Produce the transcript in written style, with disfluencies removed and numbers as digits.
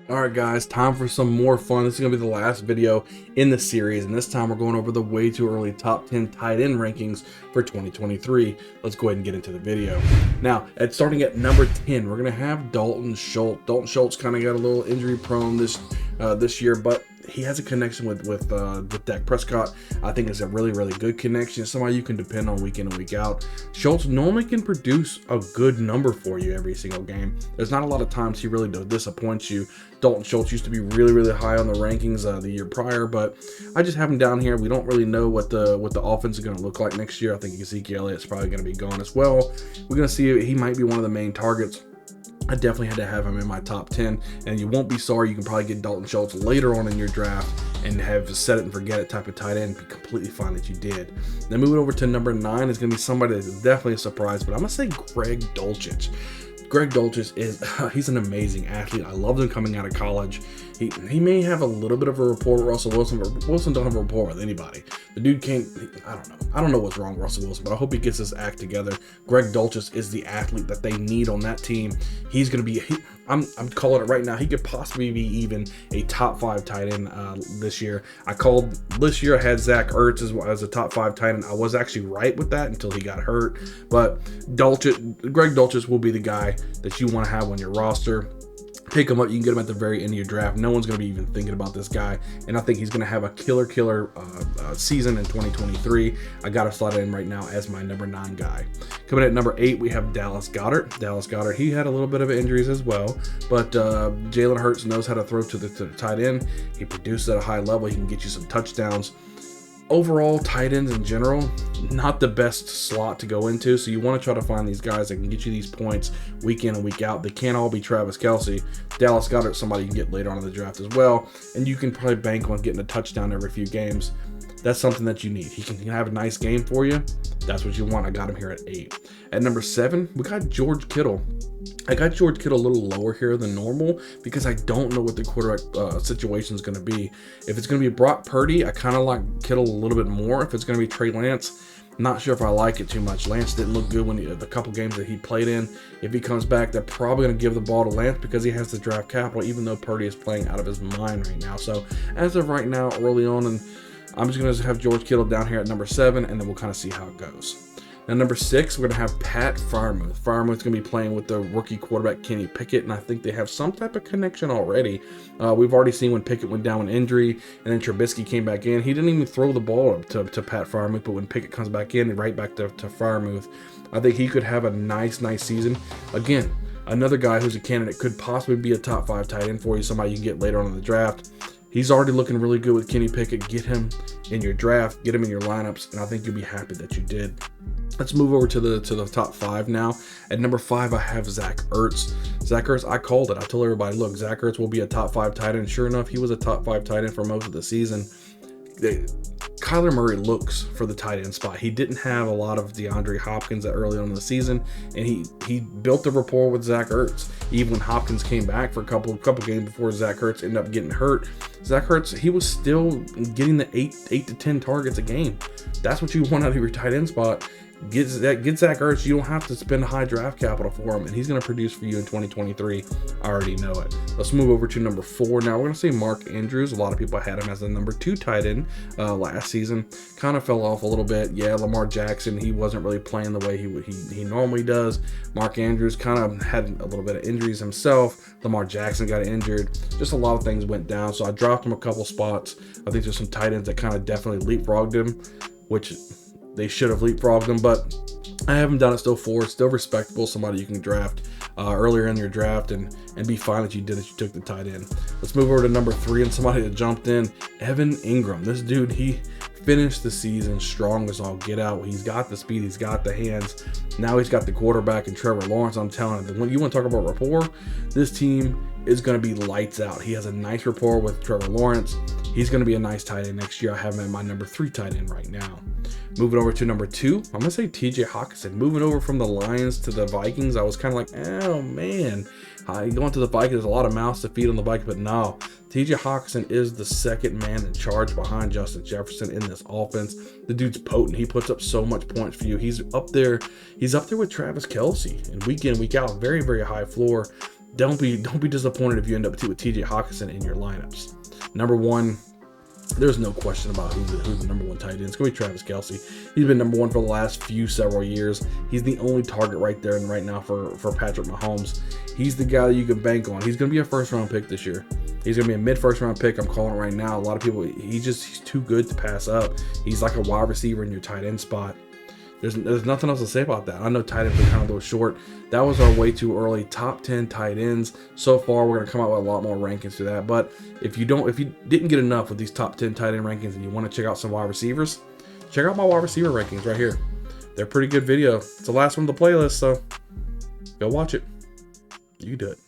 All right, guys, time for some more fun. This is going to be the last video in the series, and this time we're going over the way too early top 10 tight end rankings for 2023. Let's go ahead and get into the video. Now, starting at number 10, we're going to have Dalton Schultz. Dalton Schultz kind of got a little injury prone this year, but he has a connection with Dak Prescott. I think it's a really good connection. Somebody you can depend on week in and week out. Schultz normally can produce a good number for you every single game. There's not a lot of times he really disappoints you. Dalton Schultz used to be really high on the rankings the year prior, but I just have him down here. We don't really know what the offense is going to look like next year. I think Ezekiel Elliott's probably going to be gone as well. We're going to see he might be one of the main targets. I definitely had to have him in my top 10, and you won't be sorry. You can probably get Dalton Schultz later on in your draft and have set it and forget it type of tight end. Be completely fine that you did. Then moving over to number 9 is going to be somebody that's definitely a surprise, but I'm going to say Greg Dulcich. Greg Dulcich he's an amazing athlete. I loved him coming out of college. He may have a little bit of a rapport with Russell Wilson, but Wilson don't have a rapport with anybody. The dude can't, I don't know what's wrong with Russell Wilson, but I hope he gets his act together. Greg Dulcich is the athlete that they need on that team. He's going to be, I'm calling it right now, he could possibly be even a top 5 tight end this year. I had Zach Ertz as a top 5 tight end. I was actually right with that until he got hurt, but Greg Dulcich will be the guy that you want to have on your roster. Pick him up. You can get him at the very end of your draft. No one's going to be even thinking about this guy, and I think he's going to have a killer season in 2023. I got to slot in right now as my number 9 guy. Coming at number 8, we have Dallas Goedert. Dallas Goedert, he had a little bit of injuries as well, but Jalen Hurts knows how to throw to the tight end. He produces at a high level. He can get you some touchdowns. Overall, tight ends in general, not the best slot to go into, so you want to try to find these guys that can get you these points week in and week out. They can't all be Travis Kelce. Dallas Goedert, somebody you can get later on in the draft as well, and you can probably bank on getting a touchdown every few games. That's something that you need. He can have a nice game for you. That's what you want. I got him here at 8. At number 7, we got George Kittle. I got George Kittle a little lower here than normal because I don't know what the quarterback situation is going to be. If it's going to be Brock Purdy, I kind of like Kittle a little bit more. If it's going to be Trey Lance, not sure if I like it too much. Lance didn't look good when the couple games that he played in. If he comes back, they're probably going to give the ball to Lance because he has the draft capital, even though Purdy is playing out of his mind right now. So as of right now, early on, and I'm just going to have George Kittle down here at number 7, and then we'll kind of see how it goes. Now, number 6, we're going to have Pat Freiermuth. Freiermuth's going to be playing with the rookie quarterback Kenny Pickett, and I think they have some type of connection already. We've already seen when Pickett went down with injury, and then Trubisky came back in. He didn't even throw the ball to Pat Freiermuth, but when Pickett comes back in, right back to Freiermuth, I think he could have a nice season. Again, another guy who's a candidate, could possibly be a top 5 tight end for you, somebody you can get later on in the draft. He's already looking really good with Kenny Pickett. Get him in your draft, get him in your lineups, and I think you'll be happy that you did. Let's move over to the top 5 now. At number 5, I have Zach Ertz. Zach Ertz, I called it. I told everybody, look, Zach Ertz will be a top 5 tight end. Sure enough, he was a top 5 tight end for most of the season. Kyler Murray looks for the tight end spot. He didn't have a lot of DeAndre Hopkins early on in the season, and he built a rapport with Zach Ertz. Even when Hopkins came back for a couple games before Zach Ertz ended up getting hurt, Zach Ertz, he was still getting the 8 to 10 targets a game. That's what you want out of your tight end spot. Get Zach Ertz. You don't have to spend high draft capital for him, and he's going to produce for you in 2023. I already know it. Let's move over to number 4. Now we're going to say Mark Andrews. A lot of people had him as the number 2 tight end last season. Kind of fell off a little bit. Yeah, Lamar Jackson, he wasn't really playing the way he normally does. Mark Andrews kind of had a little bit of injuries himself. Lamar Jackson got injured. Just a lot of things went down, so I dropped him a couple spots. I think there's some tight ends that kind of definitely leapfrogged him, which they should have leapfrogged him, but I haven't done it. Still 4, still respectable. Somebody you can draft earlier in your draft and be fine that you did it. You took the tight end. Let's move over to number 3 and somebody that jumped in, Evan Ingram. This dude, he finished the season strong as all get out. He's got the speed, he's got the hands. Now he's got the quarterback and Trevor Lawrence. I'm telling you, when you want to talk about rapport, this team is going to be lights out. He has a nice rapport with Trevor Lawrence. He's going to be a nice tight end next year. I have him at my number 3 tight end right now. Moving over to number 2, I'm going to say TJ Hockenson. Moving over from the Lions to the Vikings, I was kind of like, oh man, going to the Vikings, there's a lot of mouths to feed on the Vikings, but no. TJ Hockenson is the second man in charge behind Justin Jefferson in this offense. The dude's potent. He puts up so much points for you. He's up there with Travis Kelce, and week in, week out, very high floor. don't be disappointed if you end up with TJ Hockenson in your lineups. Number one, there's no question about who's the number one tight end. It's going to be Travis Kelce. He's been number one for the last several years. He's the only target right there and right now for Patrick Mahomes. He's the guy that you can bank on. He's going to be a first-round pick this year. He's going to be a mid-first-round pick. I'm calling it right now. A lot of people, he's too good to pass up. He's like a wide receiver in your tight end spot. There's nothing else to say about that. I know tight ends are kind of a little short. That was our way too early top 10 tight ends. So far, we're going to come out with a lot more rankings to that. But if you didn't get enough with these top 10 tight end rankings and you want to check out some wide receivers, check out my wide receiver rankings right here. They're a pretty good video. It's the last one of the playlist, so go watch it. You can do it.